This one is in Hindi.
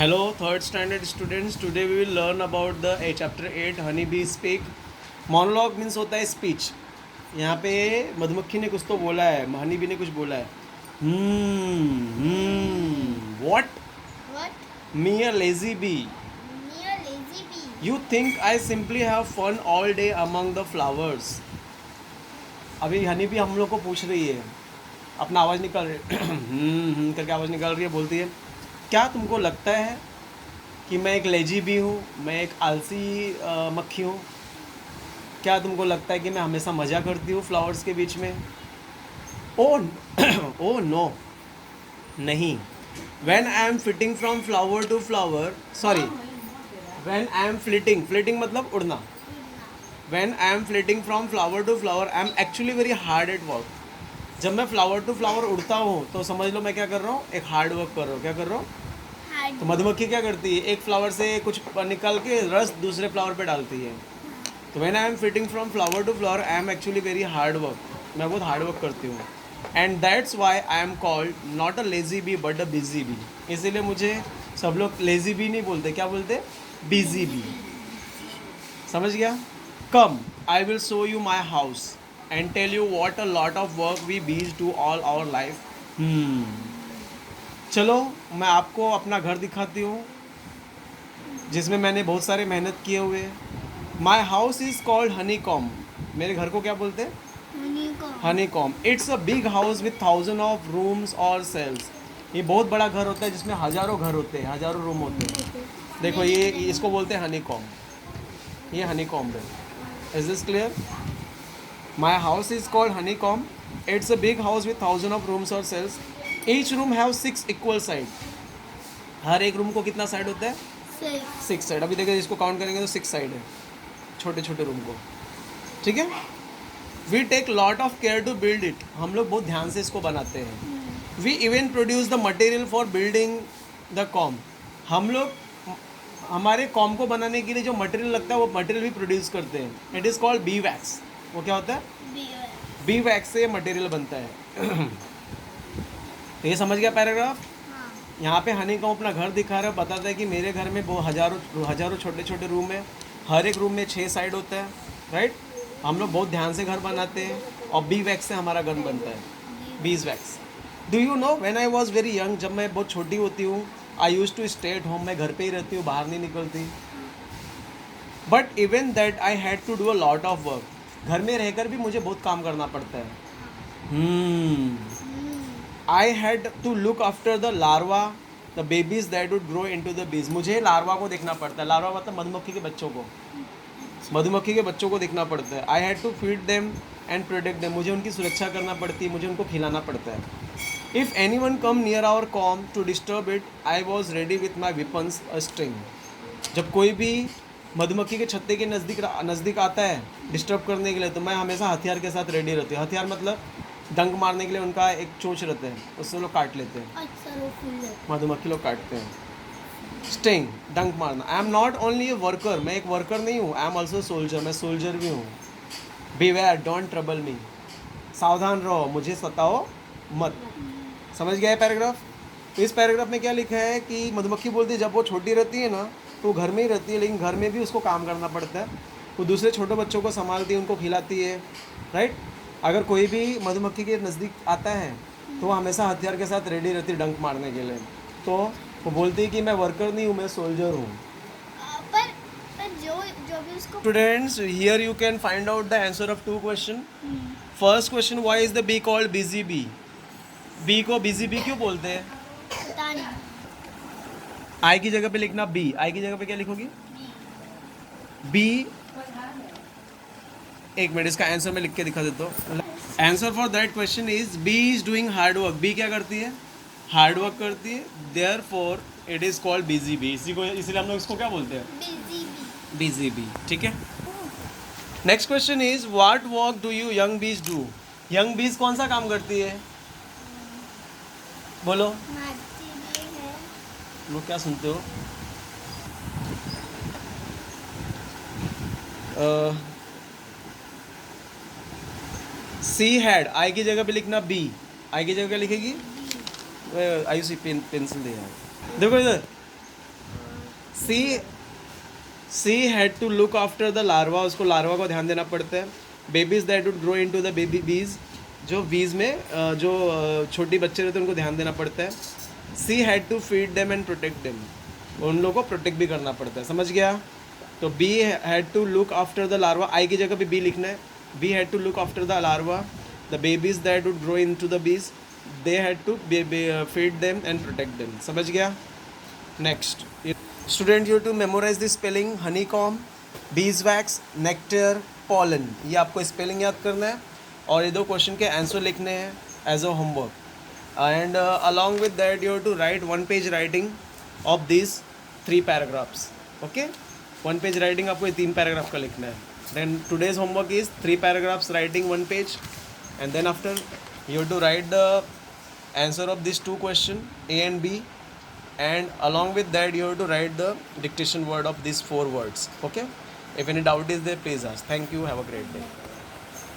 Hello, third standard students. Today we will learn about the chapter 8 Honeybee Speak. Monologue means होता है speech. यहाँ पे मधुमक्खी ने कुछ तो बोला है, हनीबी ने कुछ बोला है. What? What? Me a lazy bee. Me a lazy bee. You think I simply have fun all day among the flowers. अभी हनीबी हम लोग को पूछ रही है, अपना आवाज़ निकाल रही है करके आवाज़ निकाल रही है, बोलती है क्या तुमको लगता है कि मैं एक लेजी बी हूँ, मैं एक आलसी मक्खी हूँ? क्या तुमको लगता है कि मैं हमेशा मज़ा करती हूँ फ्लावर्स के बीच में? ओ नो, नहीं. When I am flitting from flower to flower, sorry, when I am flitting मतलब उड़ना. When I am flitting from flower to flower, I am actually very hard at work. जब मैं फ्लावर टू फ्लावर उड़ता हूँ तो समझ लो मैं क्या कर रहा हूँ, एक हार्ड वर्क कर रहा हूँ. क्या कर रहा हूँ? तो मधुमक्खी क्या करती है, एक फ्लावर से कुछ निकाल के रस दूसरे फ्लावर पे डालती है. तो when I am flitting from flower to flower I am actually very hard work. मैं बहुत हार्ड वर्क करती हूँ. And that's why I am called not a lazy bee but a busy bee. इसीलिए मुझे सब लोग लेजी बी नहीं बोलते, क्या बोलते? Busy be. समझ गया? Come, I will show you my house and tell you what a lot of work we bees do all our life. चलो मैं आपको अपना घर दिखाती हूँ जिसमें मैंने बहुत सारे मेहनत किए हुए हैं. माई house is called Honey com. मेरे घर को क्या बोलते हैं? Honeycomb. Honey com. It's a big house with 1000 of rooms और सेल्स. ये बहुत बड़ा घर होता है जिसमें हज़ारों घर होते हैं, हज़ारों रूम होते हैं. देखो ये इसको बोलते हैं हनी कॉम. ये हनी कॉम है. Is this clear? My house is called honeycomb. It's a big house with 1000 of rooms और cells. Each room have 6 equal side. हर एक रूम को कितना साइड होता है? Six. 6 साइड. अभी देखिए इसको काउंट करेंगे तो 6 साइड है, छोटे छोटे रूम को. ठीक है. We take lot of care to build it. हम लोग बहुत ध्यान से इसको बनाते हैं. We even produce the material for building the comb. हम लोग हमारे कॉम को बनाने के लिए जो मटेरियल लगता है वो मटेरियल भी प्रोड्यूस करते हैं. It is called B wax. वो क्या होता है? Beer. बी वैक्स से मटेरियल बनता है. तो ये समझ गया पैराग्राफ? हाँ. यहाँ पे हनी को अपना घर दिखा रहा है, बताता है कि मेरे घर में वो हज़ारों छोटे छोटे रूम है. हर एक रूम में 6 साइड होता है. राइट. हम लोग बहुत ध्यान से घर बनाते हैं और बी वैक्स से हमारा घर बनता है. Beeswax. Do you know when I was very young, जब मैं बहुत छोटी होती हूँ, I use to stay at home. मैं घर पे ही रहती हूँ, बाहर नहीं निकलती. But even that I had to do a lot of work. घर में रहकर भी मुझे बहुत काम करना पड़ता है. I had to look after the larva the babies that would grow into the bees. मुझे लार्वा को देखना पड़ता है. लार्वा मतलब मधुमक्खी के बच्चों को. मधुमक्खी के बच्चों को देखना पड़ता है. I had to feed them and protect them. मुझे उनकी सुरक्षा करना पड़ती है, मुझे उनको खिलाना पड़ता है. If anyone come near our comb to disturb it I was ready with my weapons a string. जब कोई भी मधुमक्खी के छत्ते के नज़दीक आता है डिस्टर्ब करने के लिए, तो मैं हमेशा हथियार के साथ रेडी रहती हूँ. हथियार मतलब डंक मारने के लिए उनका एक चोंच रहते हैं, उससे लोग काट लेते हैं. अच्छा वो फूल है. मधुमक्खी लोग काटते हैं. स्टिंग, डंक मारना. I am not only a worker. मैं एक वर्कर नहीं हूँ. I am also soldier. मैं सोल्जर भी हूँ. Beware, don't trouble me. सावधान रहो, मुझे सताओ मत. समझ गया है पैराग्राफ? तो इस पैराग्राफ में क्या लिखा है कि मधुमक्खी बोलती है जब वो छोटी रहती है ना तो वो घर में ही रहती है, लेकिन घर में भी उसको काम करना पड़ता है. वो दूसरे छोटे बच्चों को संभालती है, उनको खिलाती है. राइट. अगर कोई भी मधुमक्खी के नज़दीक आता है तो वो हमेशा हथियार के साथ रेडी रहती है डंक मारने के लिए. तो वो बोलती है कि मैं वर्कर नहीं हूँ, मैं सोल्जर हूँ. पर जो जो भी उसको students, here you can find out the answer of 2 question. First question, why is the bee called busy bee? Bee को बिजी बी क्यों बोलते हैं? पता नहीं. आई की जगह पे लिखना बी. आई की जगह पे क्या लिखोगी? बी. एक मिनट, इसका आंसर मैं लिख के दिखा देता हूँ. Answer for that question is bee is doing hard work. Bee क्या करती है? हार्ड वर्क करती है. Therefore it is called busy bee. इसलिए हम लोग इसको क्या बोलते हैं? Busy bee. Busy bee. ठीक है. Next question is what work do you young bees do? Young bees कौन सा काम करती है? बोलो. नाचती भी है. लोग क्या सुनते हो? She had. आई की जगह पे लिखना बी. आई की जगह क्या लिखेगी? आयुषी पेंसिल दे यार. देखो इधर. She had to look after the larva, उसको लार्वा को ध्यान देना पड़ता है. Babies that would grow into the baby bees, जो बीज में जो छोटी बच्चे रहते हैं उनको ध्यान देना पड़ता है. She had to feed them and protect them, उन लोगों को प्रोटेक्ट भी करना पड़ता है. समझ गया? तो bee had to look after the larva, I की जगह पे बी लिखना है. Bee had to look after the larva, the babies that would grow into the bees, they had to feed them and protect them. समझ गया? Next student, you to memorize the spelling honeycomb, beeswax, nectar, pollen. ये आपको स्पेलिंग याद करना है और ये 2 क्वेश्चन के आंसर लिखने हैं as a homework. And along with that you to write 1 page writing of this 3 paragraphs. Okay, 1 page writing आपको ये 3 पैराग्राफ का लिखना है. Then today's homework is 3 paragraphs writing 1 page, and then after you to write the answer of these 2 questions A and B, and along with that you have to write the dictation word of these 4 words. Okay, if any doubt is there, please ask. Thank you, have a great day.